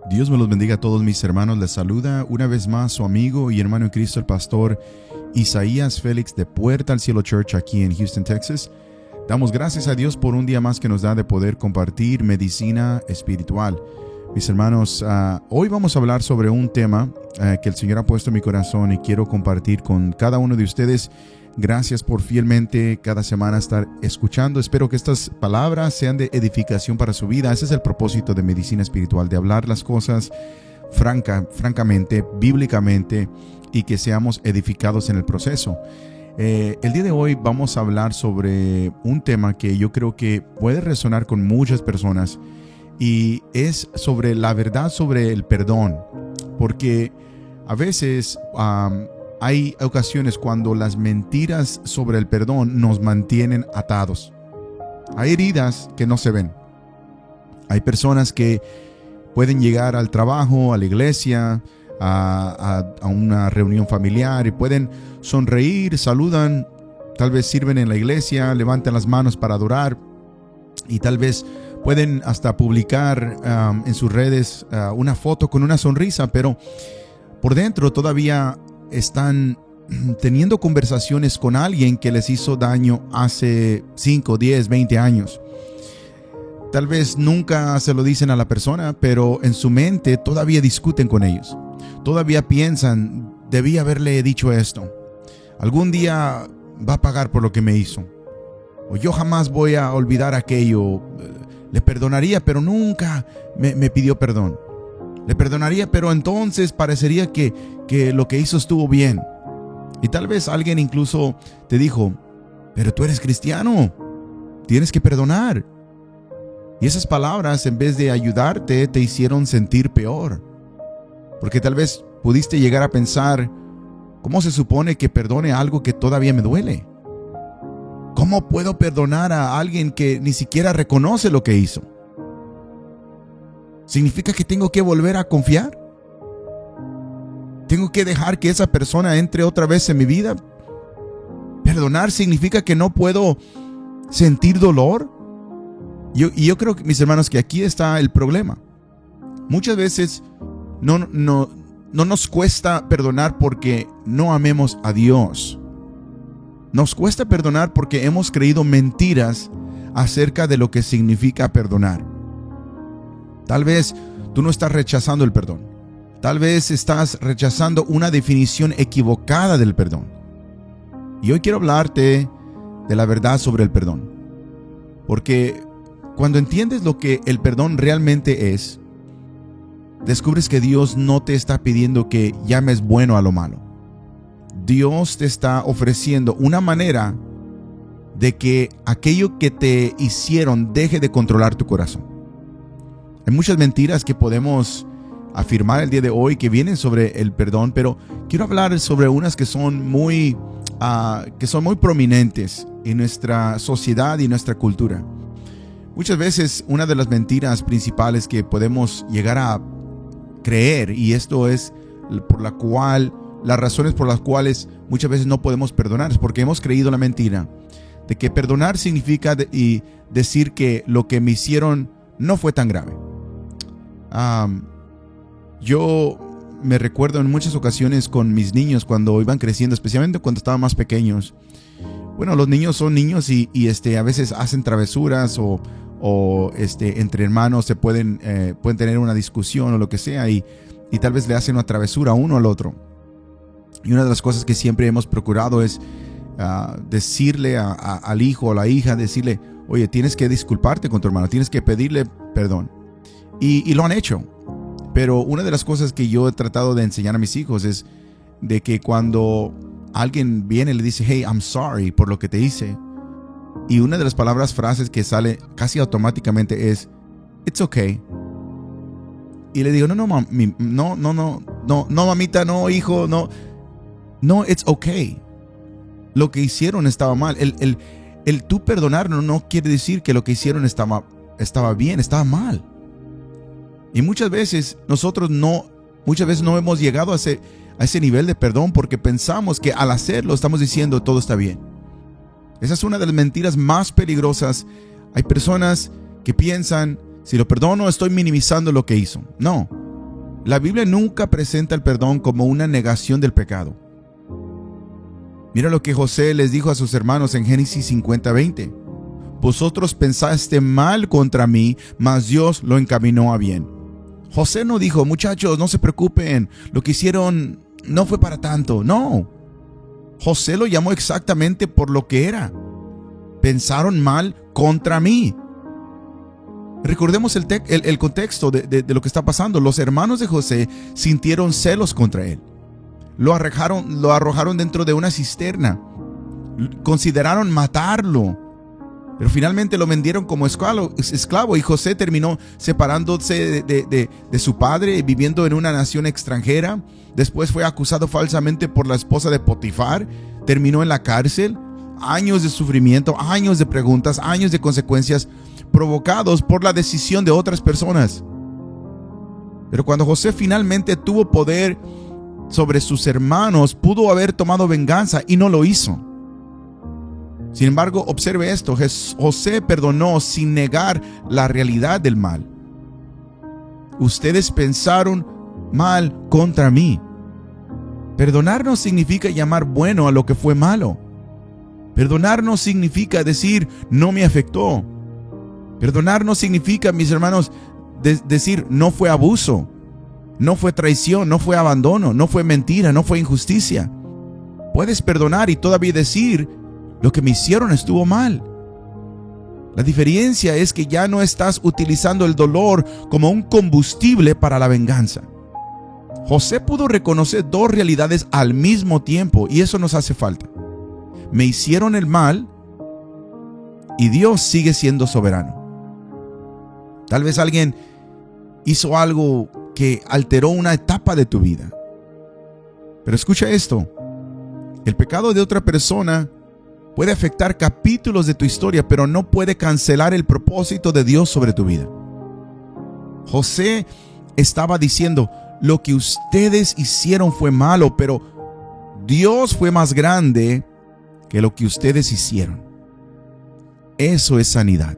Dios me los bendiga a todos mis hermanos. Les saluda una vez más su amigo y hermano en Cristo, el pastor Isaías Félix de Puerta al Cielo Church aquí en Houston, Texas. Damos gracias a Dios por un día más que nos da de poder compartir medicina espiritual. Mis hermanos, hoy vamos a hablar sobre un tema que el Señor ha puesto en mi corazón y quiero compartir con cada uno de ustedes. Gracias por fielmente cada semana estar escuchando. Espero que estas palabras sean de edificación para su vida. Ese es el propósito de medicina espiritual, de hablar las cosas francamente, bíblicamente, y que seamos edificados en el proceso. El día de hoy vamos a hablar sobre un tema que yo creo que puede resonar con muchas personas, y es sobre la verdad sobre el perdón, porque a veces hay ocasiones cuando las mentiras sobre el perdón nos mantienen atados. Hay heridas que no se ven. Hay personas que pueden llegar al trabajo, a la iglesia, a una reunión familiar, y pueden sonreír, saludan, tal vez sirven en la iglesia, levantan las manos para adorar, y tal vez pueden hasta publicar en sus redes una foto con una sonrisa, pero por dentro todavía están teniendo conversaciones con alguien que les hizo daño hace 5, 10, 20 años. Tal vez nunca se lo dicen a la persona, pero en su mente todavía discuten con ellos. Todavía piensan, debí haberle dicho esto. Algún día va a pagar por lo que me hizo. O yo jamás voy a olvidar aquello. Le perdonaría, pero nunca me pidió perdón. Le perdonaría, pero entonces parecería que lo que hizo estuvo bien. Y tal vez alguien incluso te dijo, pero tú eres cristiano, tienes que perdonar. Y esas palabras, en vez de ayudarte, te hicieron sentir peor. Porque tal vez pudiste llegar a pensar, ¿cómo se supone que perdone algo que todavía me duele? ¿Cómo puedo perdonar a alguien que ni siquiera reconoce lo que hizo? ¿Significa que tengo que volver a confiar? ¿Tengo que dejar que esa persona entre otra vez en mi vida? ¿Perdonar significa que no puedo sentir dolor? Yo creo, mis hermanos, que aquí está el problema. Muchas veces no nos cuesta perdonar porque no amemos a Dios. Nos cuesta perdonar porque hemos creído mentiras acerca de lo que significa perdonar. Tal vez tú no estás rechazando el perdón. Tal vez estás rechazando una definición equivocada del perdón. Y hoy quiero hablarte de la verdad sobre el perdón. Porque cuando entiendes lo que el perdón realmente es, descubres que Dios no te está pidiendo que llames bueno a lo malo. Dios te está ofreciendo una manera de que aquello que te hicieron deje de controlar tu corazón. Hay muchas mentiras que podemos afirmar el día de hoy que vienen sobre el perdón, pero quiero hablar sobre unas que son muy prominentes en nuestra sociedad y nuestra cultura. Muchas veces una de las mentiras principales que podemos llegar a creer, y esto es las razones por las cuales muchas veces no podemos perdonar, es porque hemos creído la mentira de que perdonar significa decir que lo que me hicieron no fue tan grave. Yo me recuerdo en muchas ocasiones con mis niños cuando iban creciendo, especialmente cuando estaban más pequeños. Bueno, los niños son niños y a veces hacen travesuras o entre hermanos se pueden tener una discusión o lo que sea, y tal vez le hacen una travesura uno al otro. Y una de las cosas que siempre hemos procurado es decirle al hijo o a la hija, decirle, oye, tienes que disculparte con tu hermano, tienes que pedirle perdón. Y lo han hecho. Pero una de las cosas que yo he tratado de enseñar a mis hijos es de que cuando alguien viene y le dice, hey, I'm sorry por lo que te hice, y una de las frases que sale casi automáticamente es, it's okay. Y le digo, no, mamita, no, hijo, no, it's okay. Lo que hicieron estaba mal. El tú perdonar no quiere decir que lo que hicieron estaba bien, estaba mal. Y muchas veces no hemos llegado a ese nivel de perdón porque pensamos que al hacerlo estamos diciendo todo está bien. Esa es una de las mentiras más peligrosas. Hay personas que piensan, si lo perdono estoy minimizando lo que hizo. No, La Biblia nunca presenta el perdón como una negación del pecado. Mira lo que José les dijo a sus hermanos en Génesis 50:20. Vosotros pensaste mal contra mí, mas Dios lo encaminó a bien. José no dijo, muchachos, no se preocupen, lo que hicieron no fue para tanto. No. José lo llamó exactamente por lo que era. Pensaron mal contra mí. Recordemos el contexto de lo que está pasando. Los hermanos de José sintieron celos contra él. Lo arrojaron dentro de una cisterna. Consideraron matarlo. Pero finalmente lo vendieron como esclavo y José terminó separándose de su padre, viviendo en una nación extranjera. Después fue acusado falsamente por la esposa de Potifar. Terminó en la cárcel. Años de sufrimiento, años de preguntas, años de consecuencias provocados por la decisión de otras personas. Pero cuando José finalmente tuvo poder sobre sus hermanos, pudo haber tomado venganza y no lo hizo. Sin embargo, observe esto, José perdonó sin negar la realidad del mal. Ustedes pensaron mal contra mí. Perdonar no significa llamar bueno a lo que fue malo. Perdonar no significa decir no me afectó. Perdonar no significa, mis hermanos, decir no fue abuso, no fue traición, no fue abandono, no fue mentira, no fue injusticia. Puedes perdonar y todavía decir lo que me hicieron estuvo mal. La diferencia es que ya no estás utilizando el dolor como un combustible para la venganza. José pudo reconocer dos realidades al mismo tiempo y eso nos hace falta. Me hicieron el mal y Dios sigue siendo soberano. Tal vez alguien hizo algo que alteró una etapa de tu vida. Pero escucha esto. El pecado de otra persona puede afectar capítulos de tu historia, pero no puede cancelar el propósito de Dios sobre tu vida. José estaba diciendo, lo que ustedes hicieron fue malo, pero Dios fue más grande que lo que ustedes hicieron. Eso es sanidad.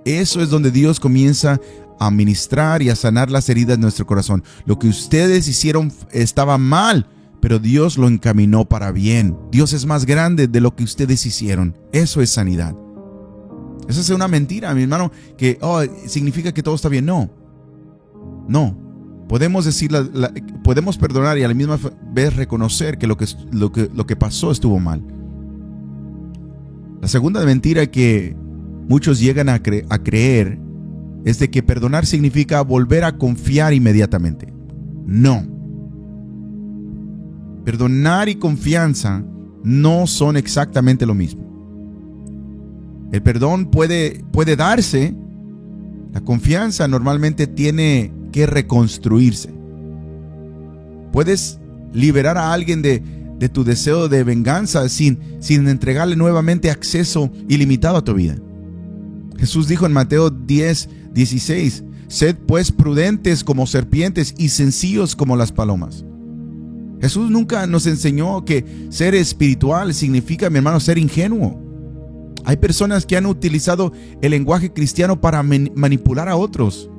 Eso es donde Dios comienza a ministrar y a sanar las heridas de nuestro corazón. Lo que ustedes hicieron estaba mal, pero Dios lo encaminó para bien. Dios es más grande de lo que ustedes hicieron. Eso es sanidad. Esa es una mentira, mi hermano, que significa que todo está bien. No. Podemos decir, podemos perdonar y a la misma vez reconocer que lo que pasó estuvo mal. La segunda mentira que muchos llegan a creer es de que perdonar significa volver a confiar inmediatamente. No. Perdonar y confianza no son exactamente lo mismo. El perdón puede darse. La confianza normalmente tiene que reconstruirse. Puedes liberar a alguien de tu deseo de venganza sin entregarle nuevamente acceso ilimitado a tu vida. Jesús dijo en Mateo 10:16, sed pues prudentes como serpientes y sencillos como las palomas. Jesús nunca nos enseñó que ser espiritual significa, mi hermano, ser ingenuo. Hay personas que han utilizado el lenguaje cristiano para manipular a otros.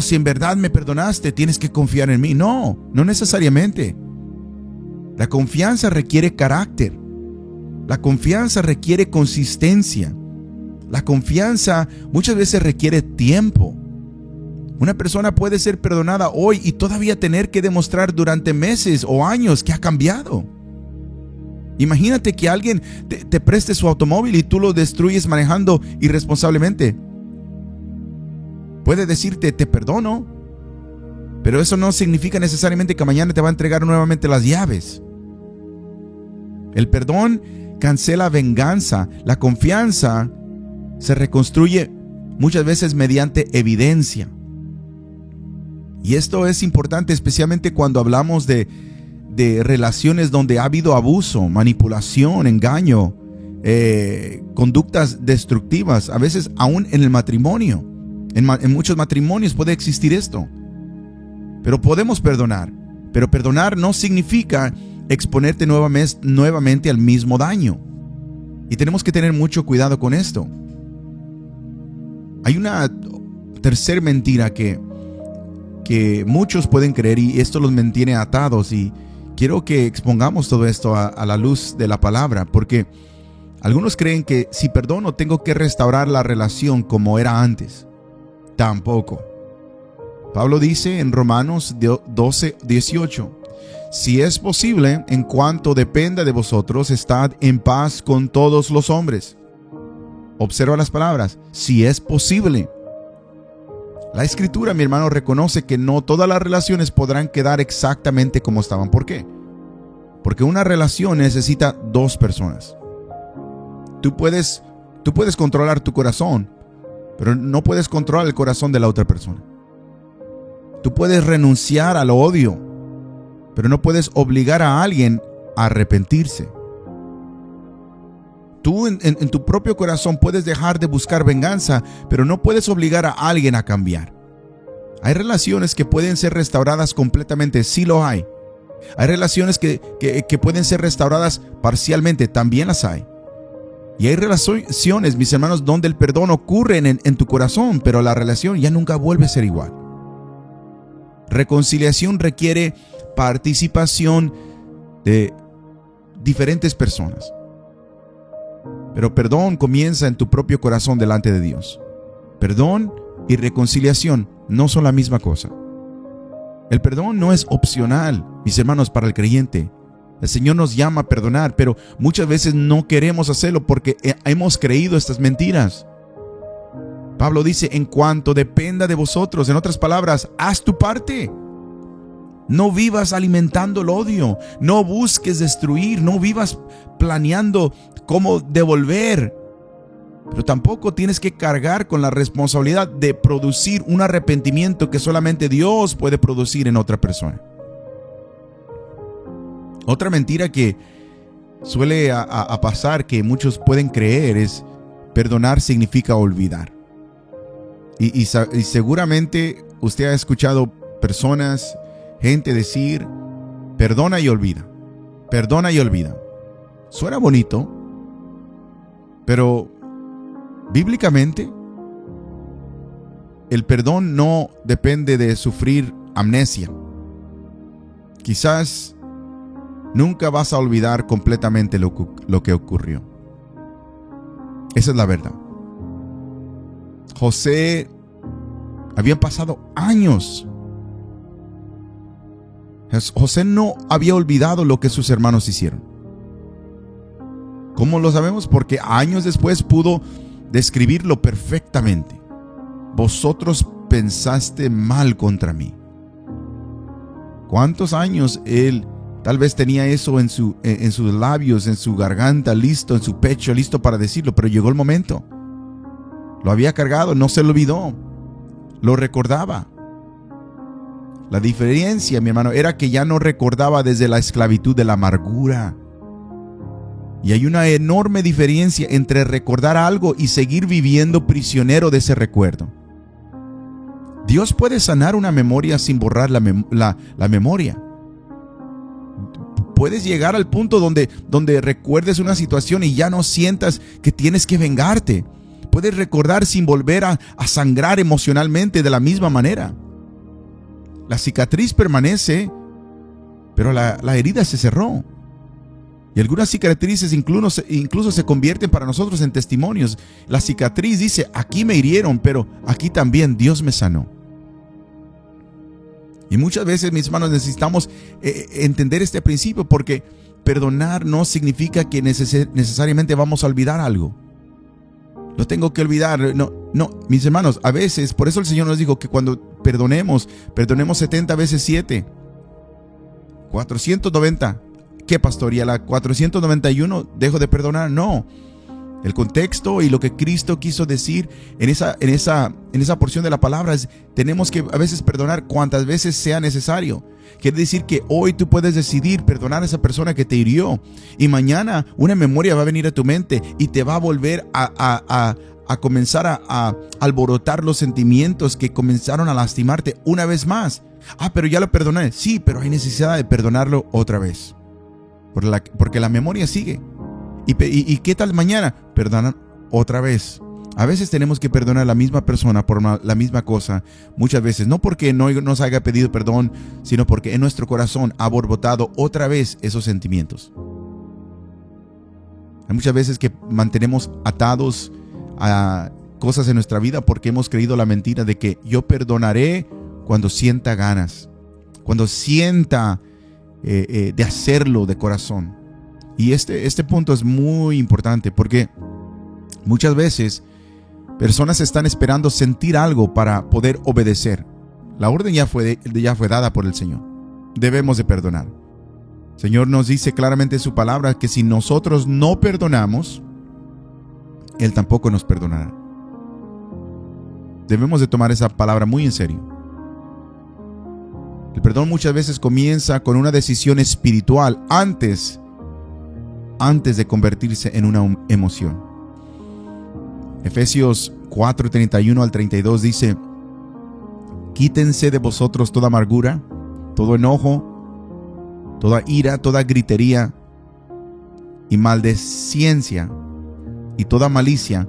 Si en verdad me perdonaste, tienes que confiar en mí. No necesariamente. La confianza requiere carácter. La confianza requiere consistencia. La confianza muchas veces requiere tiempo. Una persona puede ser perdonada hoy y todavía tener que demostrar durante meses o años que ha cambiado. Imagínate que alguien te preste su automóvil y tú lo destruyes manejando irresponsablemente. Puede decirte, te perdono, pero eso no significa necesariamente que mañana te va a entregar nuevamente las llaves. El perdón cancela venganza. La confianza se reconstruye muchas veces mediante evidencia. Y esto es importante, especialmente cuando hablamos de relaciones donde ha habido abuso, manipulación, engaño, conductas destructivas, a veces aún en el matrimonio. En muchos matrimonios puede existir esto. Pero podemos perdonar. Pero perdonar no significa exponerte nuevamente al mismo daño. Y tenemos que tener mucho cuidado con esto. Hay una tercera mentira que que muchos pueden creer y esto los mantiene atados, y quiero que expongamos todo esto a la luz de la palabra, porque algunos creen que si perdono tengo que restaurar la relación como era antes. Tampoco. Pablo dice en Romanos 12:18, si es posible, en cuanto dependa de vosotros, estad en paz con todos los hombres. Observa las palabras, si es posible. La Escritura, mi hermano, reconoce que no todas las relaciones podrán quedar exactamente como estaban. ¿Por qué? Porque una relación necesita dos personas. Tú puedes controlar tu corazón, pero no puedes controlar el corazón de la otra persona. Tú puedes renunciar al odio, pero no puedes obligar a alguien a arrepentirse. Tú en tu propio corazón puedes dejar de buscar venganza, pero no puedes obligar a alguien a cambiar. Hay relaciones que pueden ser restauradas completamente, sí lo hay. Hay relaciones que pueden ser restauradas parcialmente, también las hay. Y hay relaciones, mis hermanos, donde el perdón ocurre en tu corazón, pero la relación ya nunca vuelve a ser igual. Reconciliación requiere participación de diferentes personas. Pero perdón comienza en tu propio corazón delante de Dios. Perdón y reconciliación no son la misma cosa. El perdón no es opcional, mis hermanos, para el creyente. El Señor nos llama a perdonar, pero muchas veces no queremos hacerlo porque hemos creído estas mentiras. Pablo dice, en cuanto dependa de vosotros, en otras palabras, haz tu parte. No vivas alimentando el odio, no busques destruir, no vivas planeando cómo devolver. Pero tampoco tienes que cargar con la responsabilidad de producir un arrepentimiento que solamente Dios puede producir en otra persona. Otra mentira que suele a pasar, que muchos pueden creer, es perdonar significa olvidar. Y seguramente usted ha escuchado personas, gente decir, perdona y olvida, perdona y olvida. Suena bonito, pero bíblicamente el perdón no depende de sufrir amnesia. Quizás nunca vas a olvidar completamente lo que ocurrió. Esa es la verdad. José, habían pasado años. José no había olvidado lo que sus hermanos hicieron. ¿Cómo lo sabemos? Porque años después pudo describirlo perfectamente. Vosotros pensaste mal contra mí. ¿Cuántos años él tal vez tenía eso en sus labios, en su garganta, listo, en su pecho, listo para decirlo? Pero llegó el momento. Lo había cargado, no se lo olvidó. Lo recordaba. La diferencia, mi hermano, era que ya no recordaba desde la esclavitud de la amargura. Y hay una enorme diferencia entre recordar algo y seguir viviendo prisionero de ese recuerdo. Dios puede sanar una memoria sin borrar la memoria. Puedes llegar al punto donde recuerdes una situación y ya no sientas que tienes que vengarte. Puedes recordar sin volver a sangrar emocionalmente de la misma manera. La cicatriz permanece, pero la herida se cerró. Y algunas cicatrices incluso se convierten para nosotros en testimonios. La cicatriz dice, aquí me hirieron, pero aquí también Dios me sanó. Y muchas veces, mis hermanos, necesitamos entender este principio, porque perdonar no significa que necesariamente vamos a olvidar algo. No tengo que olvidar. No, mis hermanos, a veces, por eso el Señor nos dijo que cuando perdonemos 70 veces 7. 490. ¿Qué, pastor? ¿Y a la 491 dejo de perdonar? No. El contexto y lo que Cristo quiso decir en esa porción de la palabra es: tenemos que a veces perdonar cuantas veces sea necesario. Quiere decir que hoy tú puedes decidir perdonar a esa persona que te hirió, y mañana una memoria va a venir a tu mente y te va a volver a comenzar a alborotar los sentimientos que comenzaron a lastimarte una vez más. Pero ya lo perdoné. Sí, pero hay necesidad de perdonarlo otra vez, porque la memoria sigue. ¿Y qué tal mañana? Perdonar otra vez. A veces tenemos que perdonar a la misma persona por la misma cosa, muchas veces, no porque no nos haya pedido perdón, sino porque en nuestro corazón ha borbotado otra vez esos sentimientos. Hay muchas veces que mantenemos atados a cosas en nuestra vida porque hemos creído la mentira de que yo perdonaré cuando sienta ganas, cuando sienta de hacerlo de corazón. Y este punto es muy importante porque muchas veces personas están esperando sentir algo para poder obedecer. La orden ya fue dada por el Señor. Debemos de perdonar. El Señor nos dice claramente en su palabra que si nosotros no perdonamos, Él tampoco nos perdonará. Debemos de tomar esa palabra muy en serio. El perdón muchas veces comienza con una decisión espiritual antes de convertirse en una emoción. Efesios 4:31 al 32 dice: quítense de vosotros toda amargura, todo enojo, toda ira, toda gritería y maldecencia y toda malicia.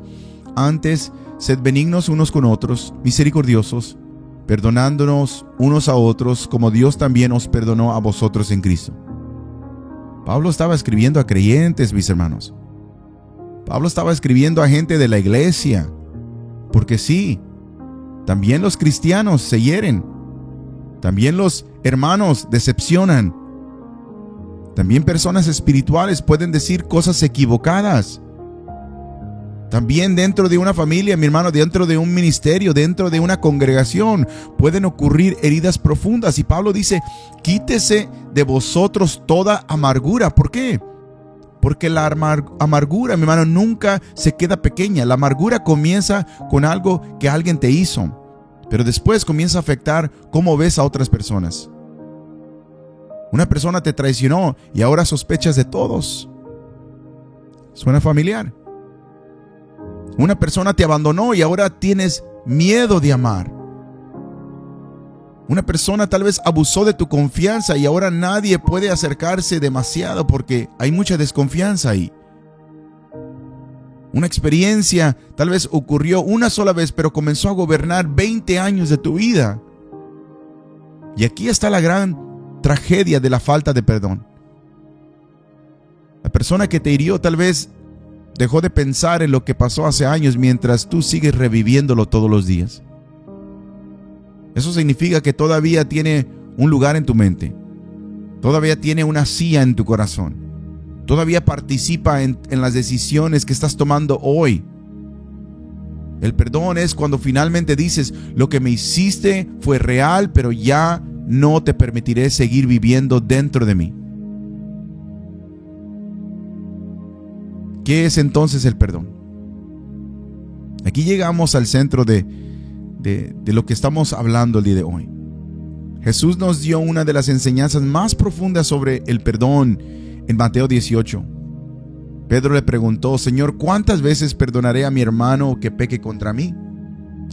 Antes, sed benignos unos con otros, misericordiosos, perdonándonos unos a otros, como Dios también os perdonó a vosotros en Cristo. Pablo estaba escribiendo a creyentes, mis hermanos. Pablo estaba escribiendo a gente de la iglesia, porque sí, también los cristianos se hieren, también los hermanos decepcionan, también personas espirituales pueden decir cosas equivocadas. También dentro de una familia, mi hermano, dentro de un ministerio, dentro de una congregación, pueden ocurrir heridas profundas. Y Pablo dice: quítese de vosotros toda amargura. ¿Por qué? Porque la amargura, mi hermano, nunca se queda pequeña. La amargura comienza con algo que alguien te hizo, pero después comienza a afectar cómo ves a otras personas. Una persona te traicionó y ahora sospechas de todos. ¿Suena familiar? Una persona te abandonó y ahora tienes miedo de amar. Una persona tal vez abusó de tu confianza y ahora nadie puede acercarse demasiado porque hay mucha desconfianza ahí. Una experiencia tal vez ocurrió una sola vez, pero comenzó a gobernar 20 años de tu vida. Y aquí está la gran tragedia de la falta de perdón. La persona que te hirió tal vez dejó de pensar en lo que pasó hace años mientras tú sigues reviviéndolo todos los días. Eso significa que todavía tiene un lugar en tu mente. Todavía tiene una silla en tu corazón. Todavía participa en las decisiones que estás tomando hoy. El perdón es cuando finalmente dices: lo que me hiciste fue real, pero ya no te permitiré seguir viviendo dentro de mí. ¿Qué es entonces el perdón? Aquí llegamos al centro de lo que estamos hablando el día de hoy. Jesús nos dio una de las enseñanzas más profundas sobre el perdón en Mateo 18. Pedro le preguntó: Señor, ¿cuántas veces perdonaré a mi hermano que peque contra mí?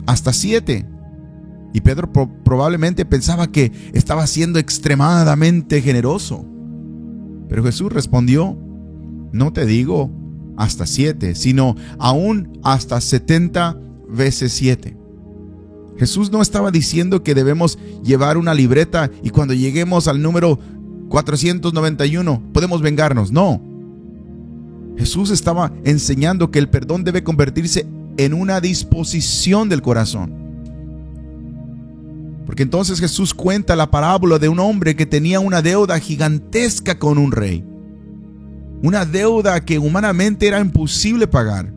Hasta 7. Y Pedro probablemente pensaba que estaba siendo extremadamente generoso. Pero Jesús respondió: no te digo hasta 7, sino aún hasta 70 veces 7. Jesús no estaba diciendo que debemos llevar una libreta y cuando lleguemos al número 491 podemos vengarnos. No. Jesús estaba enseñando que el perdón debe convertirse en una disposición del corazón. Porque entonces Jesús cuenta la parábola de un hombre que tenía una deuda gigantesca con un rey. Una deuda que humanamente era imposible pagar.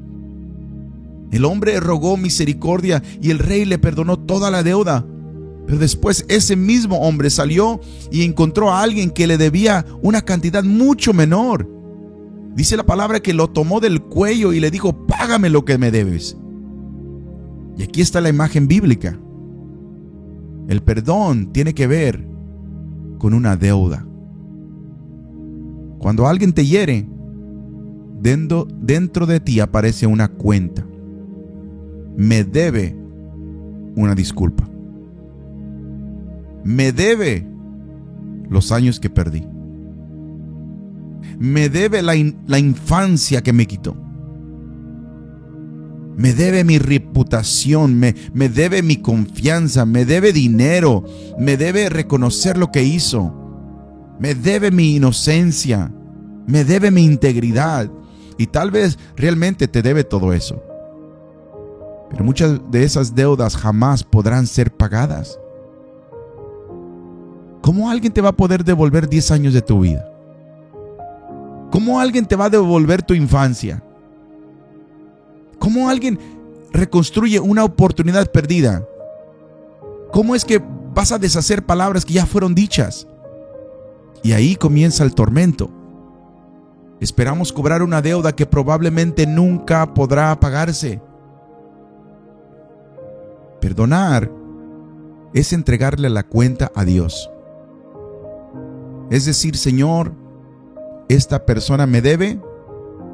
El hombre rogó misericordia y el rey le perdonó toda la deuda. Pero después ese mismo hombre salió y encontró a alguien que le debía una cantidad mucho menor. Dice la palabra que lo tomó del cuello y le dijo: págame lo que me debes. Y aquí está la imagen bíblica. El perdón tiene que ver con una deuda. Cuando alguien te hiere, dentro de ti aparece una cuenta. Me debe una disculpa. Me debe los años que perdí. Me debe la infancia que me quitó. me debe mi reputación, me debe mi confianza, me debe dinero, me debe reconocer lo que hizo, me debe mi inocencia, me debe mi integridad. Y tal vez realmente te debe todo eso. Pero muchas de esas deudas jamás podrán ser pagadas. ¿Cómo alguien te va a poder devolver 10 años de tu vida? ¿Cómo alguien te va a devolver tu infancia? ¿Cómo alguien reconstruye una oportunidad perdida? ¿Cómo es que vas a deshacer palabras que ya fueron dichas? Y ahí comienza el tormento. Esperamos cobrar una deuda que probablemente nunca podrá pagarse. Perdonar es entregarle la cuenta a Dios. Es decir, Señor, esta persona me debe,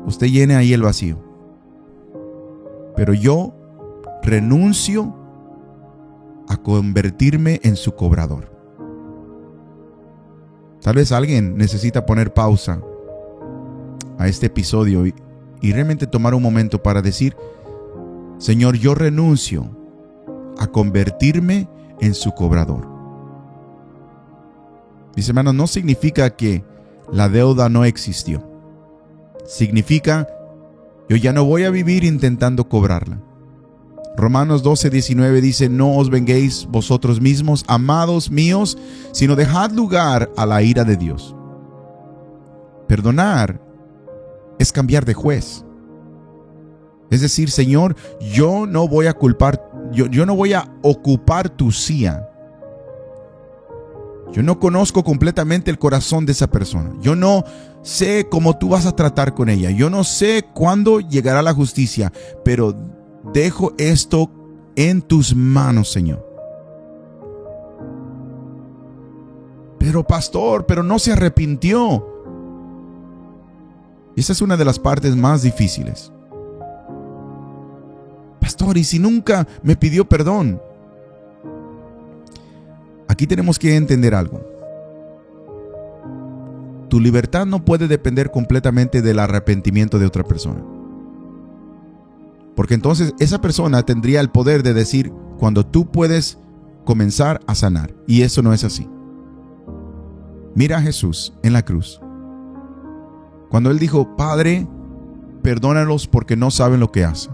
usted llene ahí el vacío. Pero yo renuncio a convertirme en su cobrador. Tal vez alguien necesita poner pausa a este episodio y realmente tomar un momento para decir: Señor, yo renuncio a convertirme en su cobrador. Mis hermanos, no significa que la deuda no existió. Significa: yo ya no voy a vivir intentando cobrarla. Romanos 12:19 dice: no os venguéis vosotros mismos, amados míos, sino dejad lugar a la ira de Dios. Perdonar es cambiar de juez. Es decir, Señor, yo no voy a ocupar tu silla. Yo no conozco completamente el corazón de esa persona. Yo no sé cómo tú vas a tratar con ella. Yo no sé cuándo llegará la justicia, pero dejo esto en tus manos, Señor. Pero pastor, pero no se arrepintió. Esa es una de las partes más difíciles. Pastor, ¿y si nunca me pidió perdón? Aquí tenemos que entender algo. Tu libertad no puede depender completamente del arrepentimiento de otra persona. Porque entonces esa persona tendría el poder de decir cuando tú puedes comenzar a sanar. Y eso no es así. Mira a Jesús en la cruz. Cuando Él dijo: Padre, perdónalos porque no saben lo que hacen.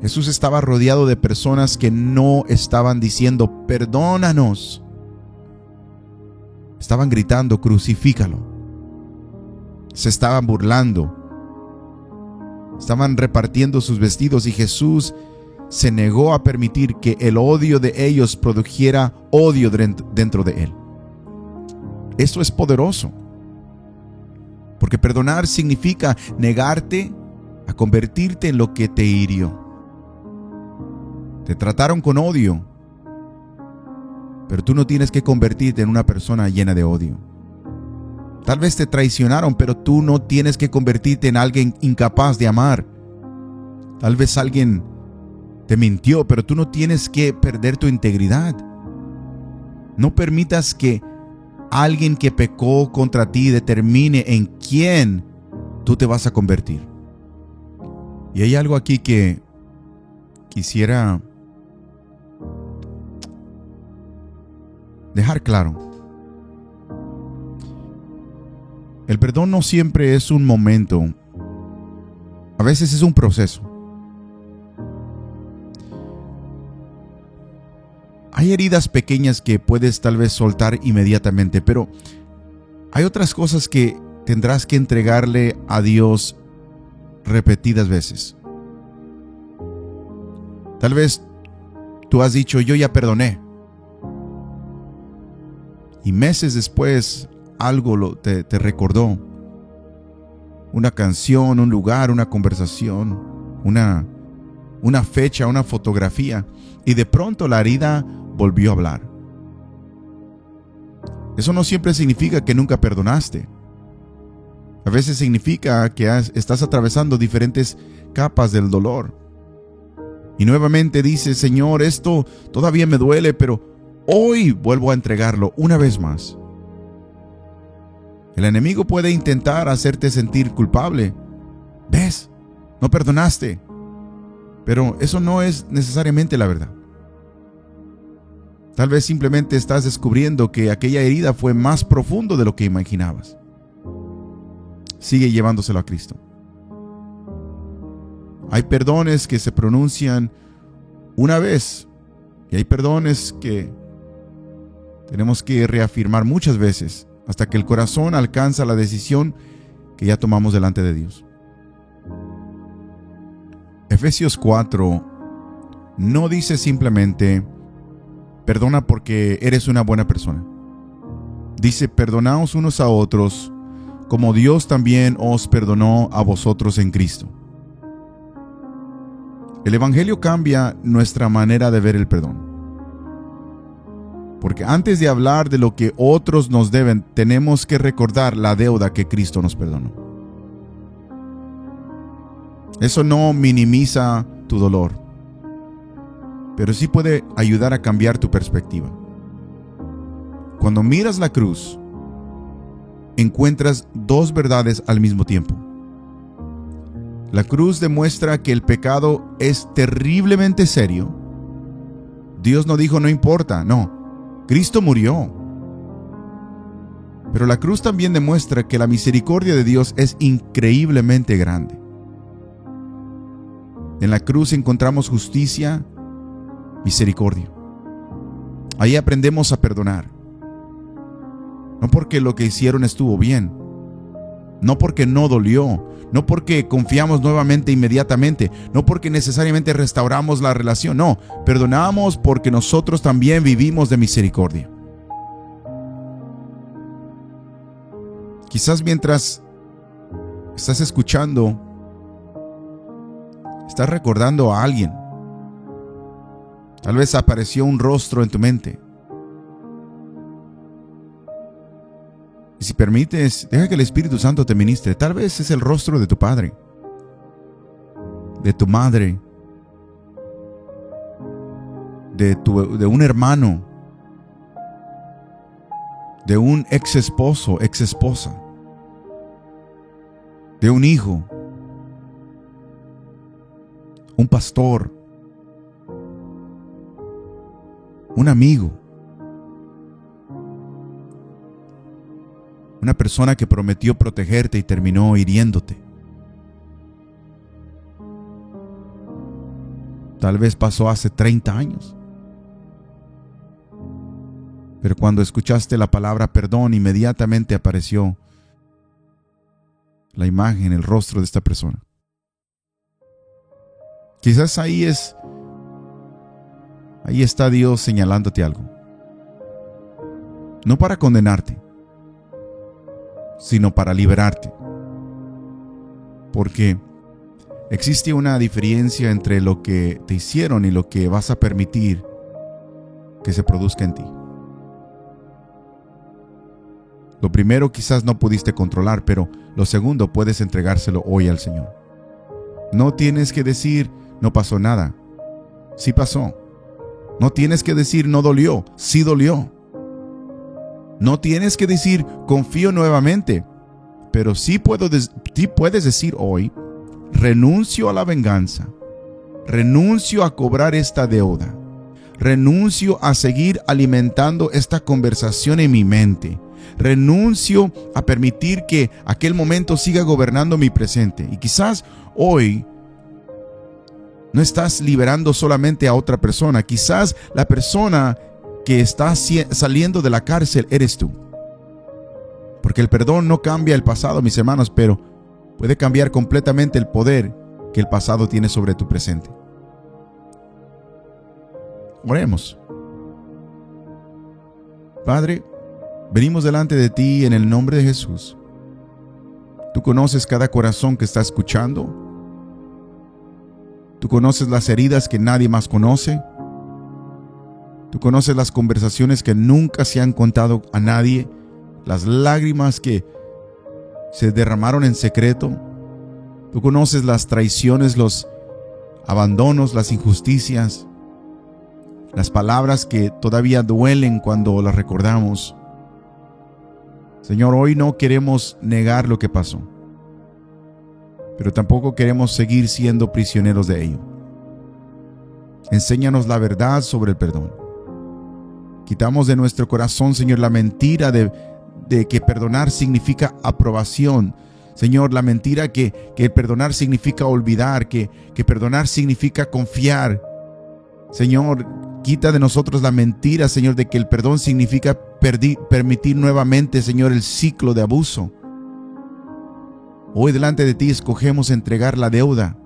Jesús estaba rodeado de personas que no estaban diciendo: perdónanos. Estaban gritando: crucifícalo. Se estaban burlando. Estaban repartiendo sus vestidos y Jesús se negó a permitir que el odio de ellos produjera odio dentro de Él. Esto es poderoso. Porque perdonar significa negarte a convertirte en lo que te hirió. Te trataron con odio, pero tú no tienes que convertirte en una persona llena de odio. Tal vez te traicionaron, pero tú no tienes que convertirte en alguien incapaz de amar. Tal vez alguien te mintió, pero tú no tienes que perder tu integridad. No permitas que alguien que pecó contra ti determine en quién tú te vas a convertir. Y hay algo aquí que quisiera dejar claro. El perdón no siempre es un momento. A veces es un proceso. Hay heridas pequeñas que puedes tal vez soltar inmediatamente, pero hay otras cosas que tendrás que entregarle a Dios repetidas veces. Tal vez tú has dicho: yo ya perdoné. Y meses después algo te recordó. Una canción, un lugar, una conversación, una fecha, una fotografía. Y de pronto la herida volvió a hablar. Eso no siempre significa que nunca perdonaste. A veces significa que estás atravesando diferentes capas del dolor. Y nuevamente dices: Señor, esto todavía me duele, pero hoy vuelvo a entregarlo una vez más. El enemigo puede intentar hacerte sentir culpable. ¿Ves? no perdonaste. Pero eso no es necesariamente la verdad. Tal vez simplemente estás descubriendo que aquella herida fue más profundo de lo que imaginabas. Sigue llevándoselo a Cristo. Hay perdones que se pronuncian una vez y hay perdones que tenemos que reafirmar muchas veces hasta que el corazón alcanza la decisión que ya tomamos delante de Dios. Efesios 4 no dice simplemente perdona porque eres una buena persona. Dice perdonaos unos a otros como Dios también os perdonó a vosotros en Cristo. El Evangelio cambia nuestra manera de ver el perdón. Porque antes de hablar de lo que otros nos deben, tenemos que recordar la deuda que Cristo nos perdonó. Eso no minimiza tu dolor, pero sí puede ayudar a cambiar tu perspectiva. Cuando miras la cruz, encuentras dos verdades al mismo tiempo. La cruz demuestra que el pecado es terriblemente serio. Dios no dijo no importa, no. Cristo murió. Pero la cruz también demuestra que la misericordia de Dios es increíblemente grande. En la cruz encontramos justicia, misericordia. Ahí aprendemos a perdonar. No porque lo que hicieron estuvo bien, no porque no dolió, no porque confiamos nuevamente inmediatamente, no porque necesariamente restauramos la relación, no, perdonamos porque nosotros también vivimos de misericordia. Quizás mientras estás escuchando, estás recordando a alguien. Tal vez apareció un rostro en tu mente. Y si permites, deja que el Espíritu Santo te ministre. Tal vez es el rostro de tu padre, de tu madre, de un hermano, de un ex esposo, ex esposa, de un hijo, un pastor, un amigo, una persona que prometió protegerte y terminó hiriéndote. Tal vez pasó hace 30 años. Pero cuando escuchaste la palabra perdón, inmediatamente apareció la imagen, el rostro de esta persona. Quizás ahí está Dios señalándote algo. No para condenarte, sino para liberarte. Porque existe una diferencia entre lo que te hicieron y lo que vas a permitir que se produzca en ti. Lo primero quizás no pudiste controlar, pero lo segundo puedes entregárselo hoy al Señor. No tienes que decir, no pasó nada. Sí pasó. No tienes que decir, no dolió. Sí dolió. No tienes que decir, confío nuevamente. Pero sí puedes decir hoy, renuncio a la venganza. Renuncio a cobrar esta deuda. Renuncio a seguir alimentando esta conversación en mi mente. Renuncio a permitir que aquel momento siga gobernando mi presente. Y quizás hoy no estás liberando solamente a otra persona. Quizás la persona que está saliendo de la cárcel eres tú. Porque el perdón no cambia el pasado, mis hermanos, pero puede cambiar completamente el poder que el pasado tiene sobre tu presente. Oremos. Padre, venimos delante de ti en el nombre de Jesús. Tú conoces cada corazón que está escuchando. Tú conoces las heridas que nadie más conoce. Tú conoces las conversaciones que nunca se han contado a nadie. Las lágrimas que se derramaron en secreto. Tú conoces las traiciones, los abandonos, las injusticias. Las palabras que todavía duelen cuando las recordamos. Señor, hoy no queremos negar lo que pasó. pero tampoco queremos seguir siendo prisioneros de ello. Enséñanos la verdad sobre el perdón. Quitamos de nuestro corazón, Señor, la mentira de que perdonar significa aprobación. Señor, la mentira que el perdonar significa olvidar, que perdonar significa confiar. Señor, quita de nosotros la mentira, Señor, de que el perdón significa permitir nuevamente, Señor, el ciclo de abuso. Hoy delante de ti escogemos entregar la deuda.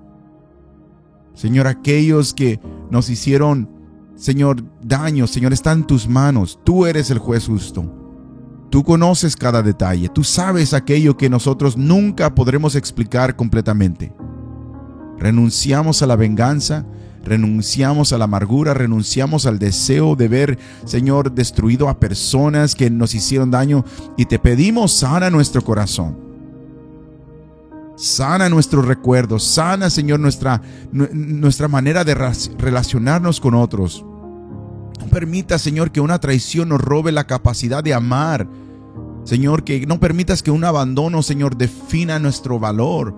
Señor, aquellos que nos hicieron, Señor, daño, Señor, está en tus manos. Tú eres el juez justo. Tú conoces cada detalle. Tú sabes aquello que nosotros nunca podremos explicar completamente. Renunciamos a la venganza, renunciamos a la amargura, renunciamos al deseo de ver, Señor, destruido a personas que nos hicieron daño, y te pedimos, sana nuestro corazón. Sana nuestros recuerdos, sana, Señor, nuestra manera de relacionarnos con otros. No permita, Señor, que una traición nos robe la capacidad de amar. Señor, que no permitas que un abandono, Señor, defina nuestro valor.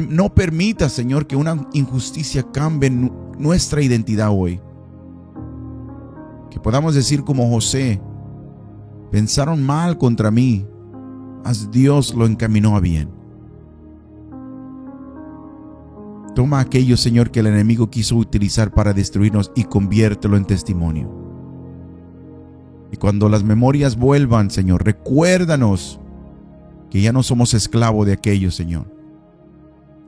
No permita, Señor, que una injusticia cambie nuestra identidad hoy. Que podamos decir como José: pensaron mal contra mí, mas Dios lo encaminó a bien. Toma aquello, Señor, que el enemigo quiso utilizar para destruirnos y conviértelo en testimonio. Y cuando las memorias vuelvan, Señor, recuérdanos que ya no somos esclavos de aquello, Señor.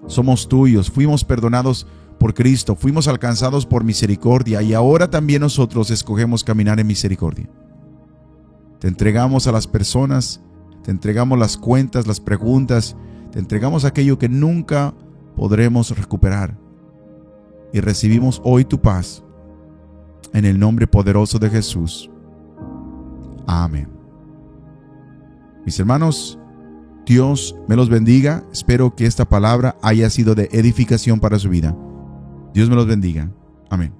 Somos tuyos, fuimos perdonados por Cristo, fuimos alcanzados por misericordia, y ahora también nosotros escogemos caminar en misericordia. Te entregamos a las personas, te entregamos las cuentas, las preguntas, te entregamos aquello que nunca podremos recuperar, y recibimos hoy tu paz en el nombre poderoso de Jesús. Amén. Mis hermanos, Dios me los bendiga. Espero que esta palabra haya sido de edificación para su vida. Dios me los bendiga. Amén.